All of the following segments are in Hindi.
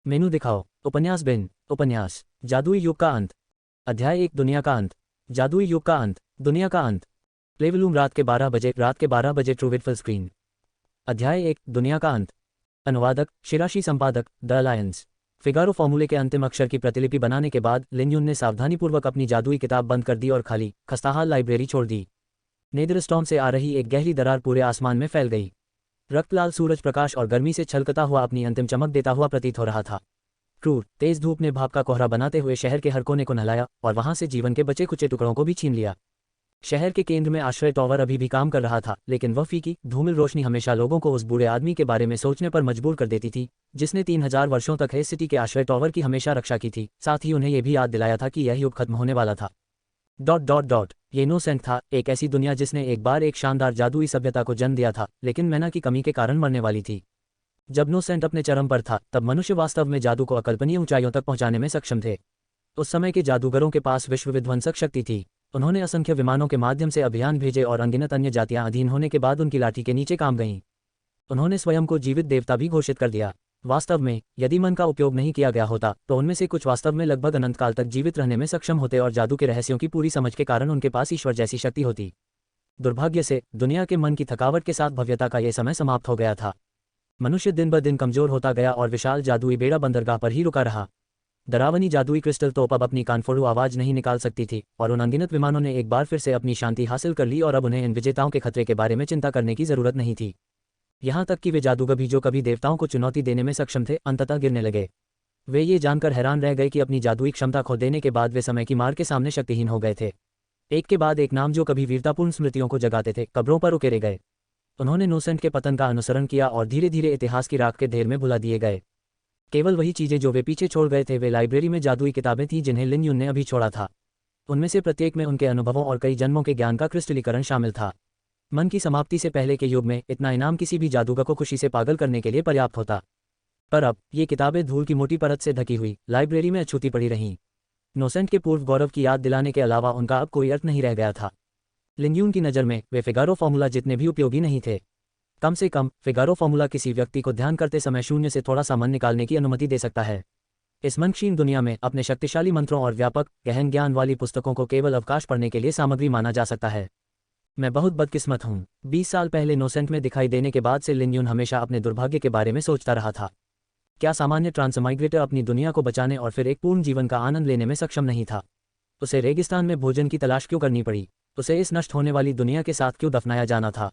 मेनू दिखाओ। उपन्यास बिन। उपन्यास जादुई युग का अंत। अध्याय 1 दुनिया का अंत। जादुई युग का अंत, दुनिया का अंत। प्लेवलूम रात के 12 बजे ट्रूविड फुल स्क्रीन। अध्याय 1 दुनिया का अंत। अनुवादक शिराशी, संपादक द अलायंस। फिगारो फॉर्मूले के अंतिम अक्षर की प्रतिलिपि बनाने के बाद लिन युन ने सावधानीपूर्वक अपनी जादुई किताब बंद कर दी और खाली खस्ताहाल लाइब्रेरी छोड़ दी। नेदरस्टॉर्म से आ रही एक गहरी दरार पूरे आसमान में फैल गई। रक्तलाल सूरज प्रकाश और गर्मी से छलकता हुआ अपनी अंतिम चमक देता हुआ प्रतीत हो रहा था। क्रूर तेज धूप ने भाप का कोहरा बनाते हुए शहर के हर कोने को नहलाया और वहां से जीवन के बचे कुचे टुकड़ों को भी छीन लिया। शहर के केंद्र में आश्रय टॉवर अभी भी काम कर रहा था, लेकिन वह फीकी धूमिल रोशनी हमेशा लोगों को उस बूढ़े आदमी के बारे में सोचने पर मजबूर कर देती थी जिसने 3000 वर्षों तक हेस सिटी के आश्रय टॉवर की हमेशा रक्षा की थी। साथ ही उन्हें यह भी याद दिलाया था कि यह युग खत्म होने वाला था। ये इनोसेंट था, एक ऐसी दुनिया जिसने एक बार एक शानदार जादुई सभ्यता को जन्म दिया था, लेकिन मैना की कमी के कारण मरने वाली थी। जब इनोसेंट अपने चरम पर था तब मनुष्य वास्तव में जादू को अकल्पनीय ऊंचाइयों तक पहुंचाने में सक्षम थे। उस समय के जादूगरों के पास विश्व विध्वंसक शक्ति थी। उन्होंने असंख्य विमानों के माध्यम से अभियान भेजे और अनगिनत अन्य जातियां अधीन होने के बाद उनकी लाठी के नीचे काम गईं। उन्होंने स्वयं को जीवित देवता भी घोषित कर दिया। वास्तव में यदि मन का उपयोग नहीं किया गया होता तो उनमें से कुछ वास्तव में लगभग अनंत काल तक जीवित रहने में सक्षम होते और जादू के रहस्यों की पूरी समझ के कारण उनके पास ईश्वर जैसी शक्ति होती। दुर्भाग्य से दुनिया के मन की थकावट के साथ भव्यता का यह समय समाप्त हो गया था। मनुष्य दिन ब दिन कमजोर होता गया और विशाल जादुई बेड़ा बंदरगाह पर ही रुका रहा। डरावनी जादुई क्रिस्टल तोप अब अपनी कानफोड़ू आवाज नहीं निकाल सकती थी और उन अनगिनत विमानों ने एक बार फिर से अपनी शांति हासिल कर ली और अब उन्हें इन विजेताओं के खतरे के बारे में चिंता करने की जरूरत नहीं थी। यहाँ तक कि वे जादूगर भी जो कभी देवताओं को चुनौती देने में सक्षम थे, अंततः गिरने लगे। वे ये जानकर हैरान रह गए कि अपनी जादुई क्षमता खो देने के बाद वे समय की मार के सामने शक्तिहीन हो गए थे। एक के बाद एक नाम जो कभी वीरतापूर्ण स्मृतियों को जगाते थे, कब्रों पर उकेरे गए। उन्होंने इनोसेंट के पतन का अनुसरण किया और धीरे धीरे इतिहास की राख के ढेर में भुला दिए गए। केवल वही चीजें जो वे पीछे छोड़ गए थे वे लाइब्रेरी में जादुई किताबें थीं जिन्हें लिन युन ने अभी छोड़ा था। उनमें से प्रत्येक में उनके अनुभवों और कई जन्मों के ज्ञान का क्रिस्टलीकरण शामिल था। मन की समाप्ति से पहले के युग में इतना इनाम किसी भी जादूगर को खुशी से पागल करने के लिए पर्याप्त होता। पर अब ये किताबें धूल की मोटी परत से ढकी हुई लाइब्रेरी में अछूती पड़ी रहीं। इनोसेंट के पूर्व गौरव की याद दिलाने के अलावा उनका अब कोई अर्थ नहीं रह गया था। लिन युन की नज़र में वे फिगारो फॉर्मूला जितने भी उपयोगी नहीं थे। कम से कम फिगारो फॉर्मूला किसी व्यक्ति को ध्यान करते समय शून्य से थोड़ा सा मन निकालने की अनुमति दे सकता है। इस मनक्षीण दुनिया में अपने शक्तिशाली मंत्रों और व्यापक गहन ज्ञान वाली पुस्तकों को केवल अवकाश पढ़ने के लिए सामग्री माना जा सकता है। मैं बहुत बदकिस्मत हूँ। 20 साल पहले इनोसेंट में दिखाई देने के बाद से लिन युन हमेशा अपने दुर्भाग्य के बारे में सोचता रहा था। क्या सामान्य ट्रांसमाइग्रेटर अपनी दुनिया को बचाने और फिर एक पूर्ण जीवन का आनंद लेने में सक्षम नहीं था? उसे रेगिस्तान में भोजन की तलाश क्यों करनी पड़ी? उसे इस नष्ट होने वाली दुनिया के साथ क्यों दफनाया जाना था?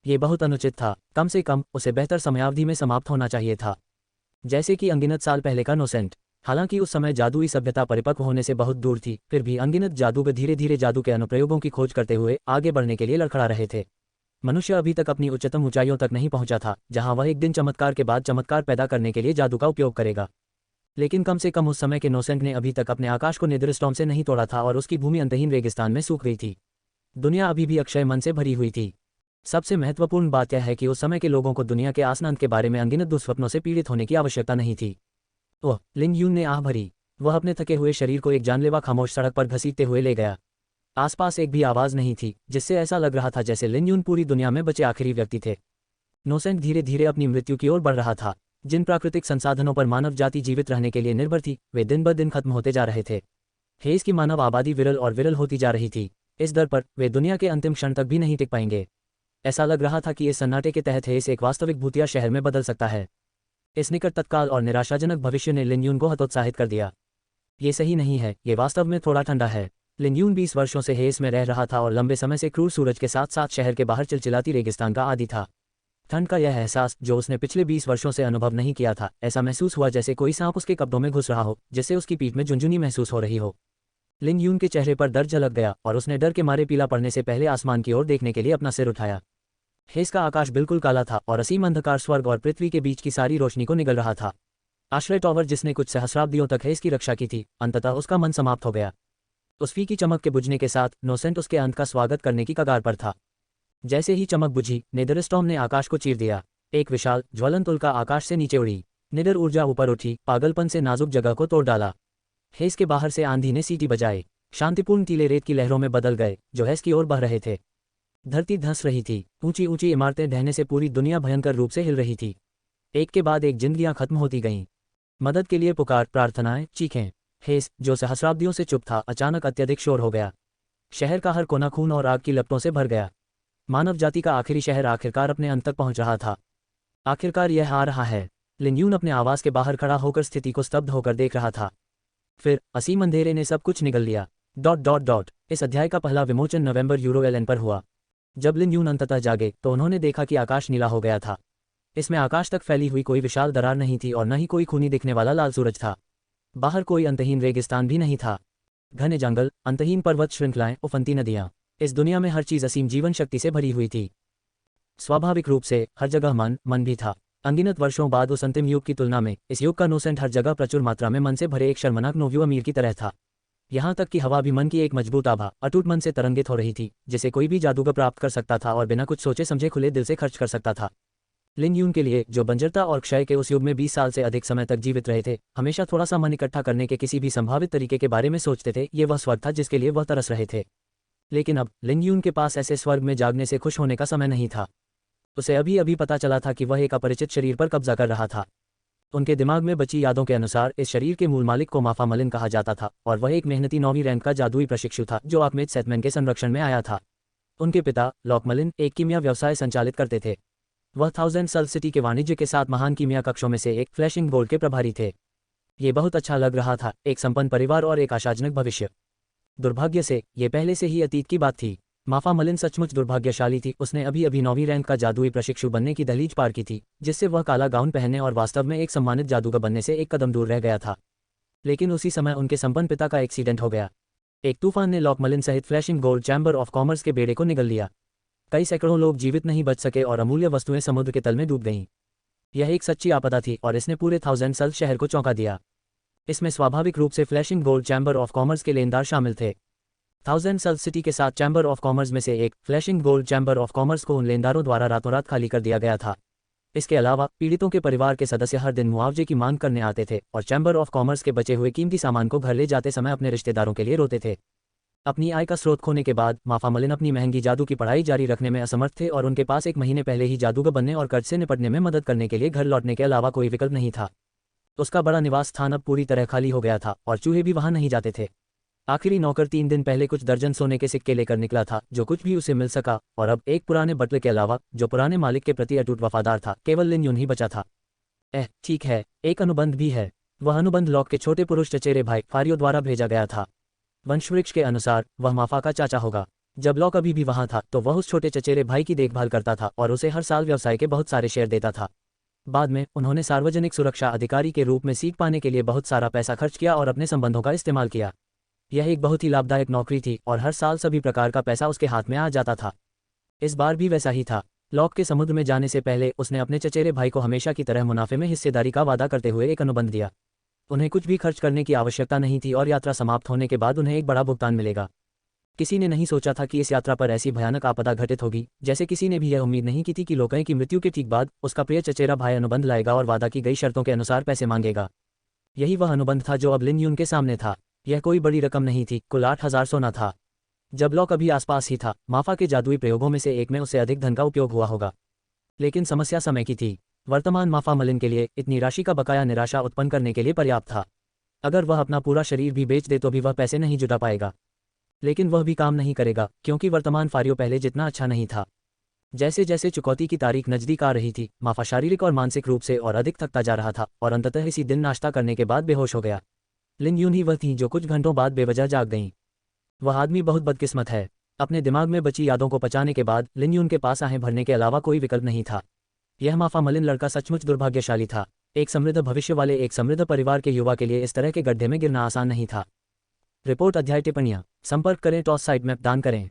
ये बहुत अनुचित था। कम से कम उसे बेहतर समयावधि में समाप्त होना चाहिए था, जैसे कि अनगिनत साल पहले का इनोसेंट। हालांकि उस समय जादुई सभ्यता परिपक्व होने से बहुत दूर थी, फिर भी अनगिनत जादूगर धीरे धीरे जादू के अनुप्रयोगों की खोज करते हुए आगे बढ़ने के लिए लड़खड़ा रहे थे। मनुष्य अभी तक अपनी उच्चतम ऊंचाइयों तक नहीं पहुंचा था जहां वह एक दिन चमत्कार के बाद चमत्कार पैदा करने के लिए जादू का उपयोग करेगा। लेकिन कम से कम उस समय के इनोसेंट ने अभी तक अपने आकाश को नेदरस्टॉर्म से नहीं तोड़ा था और उसकी भूमि अंतहीन रेगिस्तान में सूख गई थी। दुनिया अभी भी अक्षय मन से भरी हुई थी। सबसे महत्वपूर्ण बात यह है कि उस समय के लोगों को दुनिया के आसनांत के बारे में अनगिनत दुस्वप्नों से पीड़ित होने की आवश्यकता नहीं थी। ओह, लिन युन ने आह भरी। वह अपने थके हुए शरीर को एक जानलेवा खामोश सड़क पर घसीटते हुए ले गया। आसपास एक भी आवाज नहीं थी, जिससे ऐसा लग रहा था जैसे लिन युन पूरी दुनिया में बचे आखिरी व्यक्ति थे। इनोसेंट धीरे धीरे अपनी मृत्यु की ओर बढ़ रहा था। जिन प्राकृतिक संसाधनों पर मानव जाति जीवित रहने के लिए निर्भर थी वे दिन ब दिन खत्म होते जा रहे थे। हेज की मानव आबादी विरल और विरल होती जा रही थी। इस दर पर वे दुनिया के अंतिम क्षण तक भी नहीं टिक पाएंगे। ऐसा लग रहा था कि इस सन्नाटे के तहत हेस एक वास्तविक भूतिया शहर में बदल सकता है। इस निकट तत्काल और निराशाजनक भविष्य ने लिन युन को हतोत्साहित कर दिया। ये सही नहीं है, ये वास्तव में थोड़ा ठंडा है। लिन युन 20 वर्षों से हेस में रह रहा था और लंबे समय से क्रूर सूरज के साथ साथ शहर के बाहर चिलचिलाती रेगिस्तान का आदी था। ठंड का यह एहसास जो उसने पिछले 20 वर्षों से अनुभव नहीं किया था, ऐसा महसूस हुआ जैसे कोई सांप उसके कब्जों में घुस रहा हो, जिससे उसकी पीठ में झुंझुनी महसूस हो रही हो। लिन युन के चेहरे पर दर्द झलक गया और उसने डर के मारे पीला पड़ने से पहले आसमान की ओर देखने के लिए अपना सिर उठाया। हेस का आकाश बिल्कुल काला था और असीम अंधकार स्वर्ग और पृथ्वी के बीच की सारी रोशनी को निगल रहा था। आश्रय टॉवर जिसने कुछ सहस्राब्दियों तक हेस की रक्षा की थी, अंततः उसका मन समाप्त हो गया। उस फी की चमक के बुझने के साथ इनोसेंट उसके अंत का स्वागत करने की कगार पर था। जैसे ही चमक बुझी, नेदरस्टॉर्म ने आकाश को चीर दिया। एक विशाल ज्वलंत उल्का आकाश से नीचे उड़ी। निडर ऊर्जा ऊपर उठी, पागलपन से नाजुक जगह को तोड़ डाला। हेस के बाहर से आंधी ने सीटी बजाई। शांतिपूर्ण टीले रेत की लहरों में बदल गए जो हेस की ओर बह रहे थे। धरती धंस रही थी। ऊंची ऊंची इमारतें ढहने से पूरी दुनिया भयंकर रूप से हिल रही थी। एक के बाद एक जिंदगियां खत्म होती गईं। मदद के लिए पुकार, प्रार्थनाएं, चीखें। हेस, जो सहस्राब्दियों से चुप था, अचानक अत्यधिक शोर हो गया। शहर का हर कोना खून और आग की लपटों से भर गया। मानव जाति का आखिरी शहर आखिरकार अपने अंत तक पहुंच रहा था। आखिरकार यह आ रहा है। लिन यून अपने आवास के बाहर खड़ा होकर स्थिति को स्तब्ध होकर देख रहा था। फिर असीम अंधेरे ने सब कुछ निगल लिया। ... इस अध्याय का पहला विमोचन नवंबर यूरोएलएन पर हुआ। जब लिन यून अंततः जागे तो उन्होंने देखा कि आकाश नीला हो गया था। इसमें आकाश तक फैली हुई कोई विशाल दरार नहीं थी और न ही कोई खूनी दिखने वाला लाल सूरज था। बाहर कोई अंतहीन रेगिस्तान भी नहीं था। घने जंगल, अंतहीन पर्वत श्रृंखलाएं, उफनती नदियां। इस दुनिया में हर चीज असीम जीवन शक्ति से भरी हुई थी। स्वाभाविक रूप से हर जगह मन भी था। अनगिनत वर्षों बाद उस अंतिम युग की तुलना में इस युग का नोसेंट हर जगह प्रचुर मात्रा में मन से भरे एक शर्मनाक नोव्यू अमीर की तरह था। यहाँ तक कि हवा भी मन की एक मजबूत आभा, अटूट मन से तरंगित हो रही थी, जिसे कोई भी जादूगर प्राप्त कर सकता था और बिना कुछ सोचे समझे खुले दिल से खर्च कर सकता था। लिन यून के लिए, जो बंजरता और क्षय के उस युग में 20 साल से अधिक समय तक जीवित रहे थे, हमेशा थोड़ा सा मन इकट्ठा करने के किसी भी संभावित तरीके के बारे में सोचते थे। ये वह स्वर्ग था जिसके लिए वह तरस रहे थे। लेकिन अब लिन यून के पास ऐसे स्वर्ग में जागने से खुश होने का समय नहीं था। उसे अभी अभी पता चला था कि वह एक अपरिचित शरीर पर कब्जा कर रहा था। उनके दिमाग में बची यादों के अनुसार इस शरीर के मूल मालिक को माफा मलिन कहा जाता था और वह एक मेहनती 9वीं रैंक का जादुई प्रशिक्षु था जो आर्कमेज सेथमैन के संरक्षण में आया था। उनके पिता लॉक मलिन एक कीमिया व्यवसाय संचालित करते थे। वह 1000 सल सिटी के वाणिज्य के 7 महान कीमिया कक्षों में से एक, फ्लैशिंग बोल्ट के प्रभारी थे। ये बहुत अच्छा लग रहा था, एक संपन्न परिवार और एक आशाजनक भविष्य। दुर्भाग्य से ये पहले से ही अतीत की बात थी। माफा मलिन सचमुच दुर्भाग्यशाली थी। उसने अभी अभी 9वीं रैंक का जादुई प्रशिक्षु बनने की दहलीज पार की थी, जिससे वह काला गाउन पहनने और वास्तव में एक सम्मानित जादूगर बनने से एक कदम दूर रह गया था। लेकिन उसी समय उनके संपन्न पिता का एक्सीडेंट हो गया। एक तूफान ने लॉक मलिन सहित flashing gold chamber of commerce के बेड़े को निगल लिया। कई सैकड़ों लोग जीवित नहीं बच सके और अमूल्य वस्तुएं समुद्र के तल में डूब गईं। यह एक सच्ची आपदा थी और इसने पूरे 1000 सल शहर को चौंका दिया। इसमें स्वाभाविक रूप से flashing gold chamber of commerce के लेनदार शामिल थे। 1000 सल सिटी के साथ चैम्बर ऑफ कॉमर्स में से एक, flashing gold chamber of commerce को उन लेनदारों द्वारा रातों रात खाली कर दिया गया था। इसके अलावा पीड़ितों के परिवार के सदस्य हर दिन मुआवजे की मांग करने आते थे और चैम्बर ऑफ कॉमर्स के बचे हुए कीमती सामान को घर ले जाते समय अपने रिश्तेदारों के लिए रोते थे। अपनी आय का स्रोत खोने के बाद माफा मलिन अपनी महंगी जादू की पढ़ाई जारी रखने में असमर्थ थे और उनके पास 1 महीने पहले ही जादूगर बनने और कर्ज से निपटने में मदद करने के लिए घर लौटने के अलावा कोई विकल्प नहीं था। उसका बड़ा निवास स्थान अब पूरी तरह खाली हो गया था और चूहे भी वहां नहीं जाते थे। आखिरी नौकर 3 दिन पहले कुछ दर्जन सोने के सिक्के लेकर निकला था, जो कुछ भी उसे मिल सका, और अब एक पुराने बटले के अलावा, जो पुराने मालिक के प्रति अटूट वफादार था, केवल लिन यून ही बचा था। ठीक है, एक अनुबंध भी है। वह अनुबंध लॉक के छोटे पुरुष चचेरे भाई फारियो द्वारा भेजा गया था। वंशवृक्ष के अनुसार वह माफा का चाचा होगा। जब लॉक अभी भी वहां था तो वह उस छोटे चचेरे भाई की देखभाल करता था और उसे हर साल व्यवसाय के बहुत सारे शेयर देता था। बाद में उन्होंने सार्वजनिक सुरक्षा अधिकारी के रूप में सीट पाने के लिए बहुत सारा पैसा खर्च किया और अपने संबंधों का इस्तेमाल किया। यह एक बहुत ही लाभदायक नौकरी थी और हर साल सभी प्रकार का पैसा उसके हाथ में आ जाता था। इस बार भी वैसा ही था। लॉक के समुद्र में जाने से पहले उसने अपने चचेरे भाई को हमेशा की तरह मुनाफे में हिस्सेदारी का वादा करते हुए एक अनुबंध दिया। उन्हें कुछ भी खर्च करने की आवश्यकता नहीं थी और यात्रा समाप्त होने के बाद उन्हें एक बड़ा भुगतान मिलेगा। किसी ने नहीं सोचा था कि इस यात्रा पर ऐसी भयानक आपदा घटित होगी, जैसे किसी ने भी यह उम्मीद नहीं की थी कि लोकें की मृत्यु के ठीक बाद उसका प्रिय चचेरा भाई अनुबंध लाएगा और वादा की गई शर्तों के अनुसार पैसे मांगेगा। यही वह अनुबंध था जो अब लिन यून के सामने था। यह कोई बड़ी रकम नहीं थी, कुल 8000 सोना था। जब लॉक अभी आसपास ही था, माफा के जादुई प्रयोगों में से एक में उससे अधिक धन का उपयोग हुआ होगा। लेकिन समस्या समय की थी। वर्तमान माफा मलिन के लिए इतनी राशि का बकाया निराशा उत्पन्न करने के लिए पर्याप्त था। अगर वह अपना पूरा शरीर भी बेच दे तो भी वह पैसे नहीं जुटा पाएगा। लेकिन वह भी काम नहीं करेगा, क्योंकि वर्तमान फारियो पहले जितना अच्छा नहीं था। जैसे जैसे चुकौती की तारीख नजदीक आ रही थी, माफा शारीरिक और मानसिक रूप से और अधिक थकता जा रहा था और अंततः इसी दिन नाश्ता करने के बाद बेहोश हो गया। लिन यून ही वह थी जो कुछ घंटों बाद बेवजह जाग गईं। वह आदमी बहुत बदकिस्मत है। अपने दिमाग में बची यादों को पचाने के बाद लिन यून के पास आहें भरने के अलावा कोई विकल्प नहीं था। यह माफा मलिन लड़का सचमुच दुर्भाग्यशाली था। एक समृद्ध भविष्य वाले एक समृद्ध परिवार के युवा के लिए इस तरह के गड्ढे में गिरना आसान नहीं था। रिपोर्ट अध्याय टिप्पणियां। संपर्क करें, टॉस साइट में दान करें।